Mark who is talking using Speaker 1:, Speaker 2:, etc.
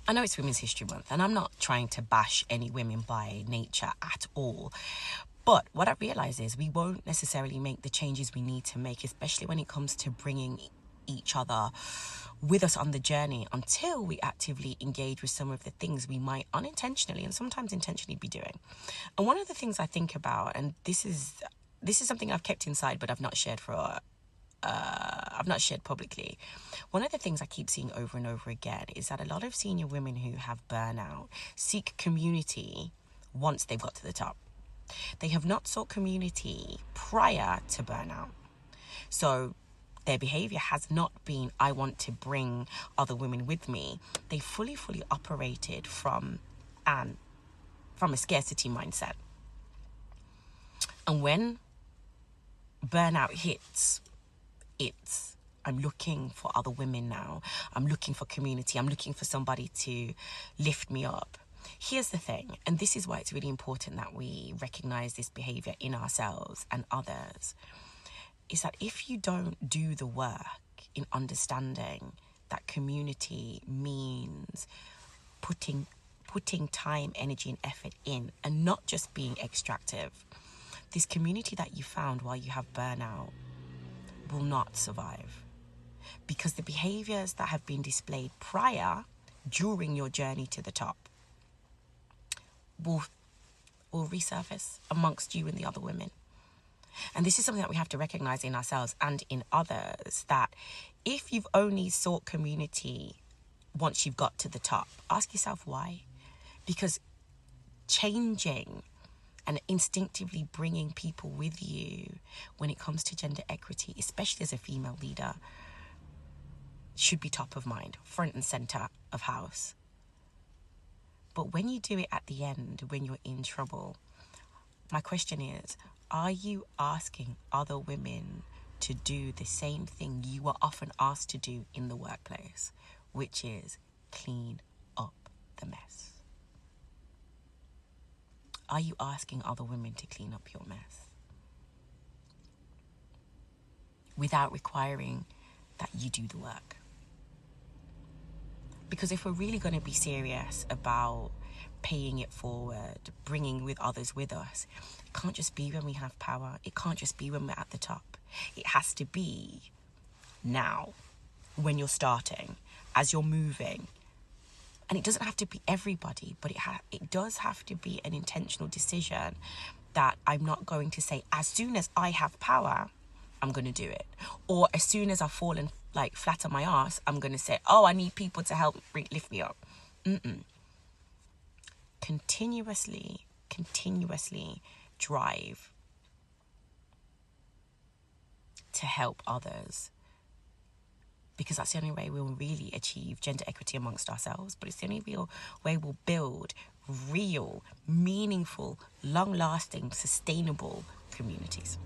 Speaker 1: I know it's Women's History Month, and I'm not trying to bash any women by nature at all. But what I realise is we won't necessarily make the changes we need to make, especially when it comes to bringing each other with us on the journey, until we actively engage with some of the things we might unintentionally and sometimes intentionally be doing. And one of the things I think about, and this is something I've kept inside but I've not shared publicly. One of the things I keep seeing over and over again is that a lot of senior women who have burnout seek community once they've got to the top. They have not sought community prior to burnout. So their behavior has not been, I want to bring other women with me. They fully operated from a scarcity mindset. And when burnout hits, I'm looking for other women now. I'm looking for community. I'm looking for somebody to lift me up. Here's the thing, and this is why it's really important that we recognize this behavior in ourselves and others, is that if you don't do the work in understanding that community means putting time, energy, and effort in, and not just being extractive, this community that you found while you have burnout will not survive, because the behaviors that have been displayed during your journey to the top will resurface amongst you and the other women. And this is something that we have to recognize in ourselves and in others, that if you've only sought community once you've got to the top, ask yourself why. Because changing and instinctively bringing people with you when it comes to gender equity, especially as a female leader, should be top of mind, front and center of house. But when you do it at the end, when you're in trouble, my question is, are you asking other women to do the same thing you were often asked to do in the workplace, which is clean up the mess? Are you asking other women to clean up your mess without requiring that you do the work? Because if we're really going to be serious about paying it forward, bringing with others with us, it can't just be when we have power. It can't just be when we're at the top. It has to be now, when you're starting, as you're moving. And it doesn't have to be everybody, but it does have to be an intentional decision that I'm not going to say, as soon as I have power, I'm going to do it. Or as soon as I've fallen flat on my ass, I'm going to say, oh, I need people to help lift me up. Continuously drive to help others, because that's the only way we'll really achieve gender equity amongst ourselves. But it's the only real way we'll build real, meaningful, long-lasting, sustainable communities.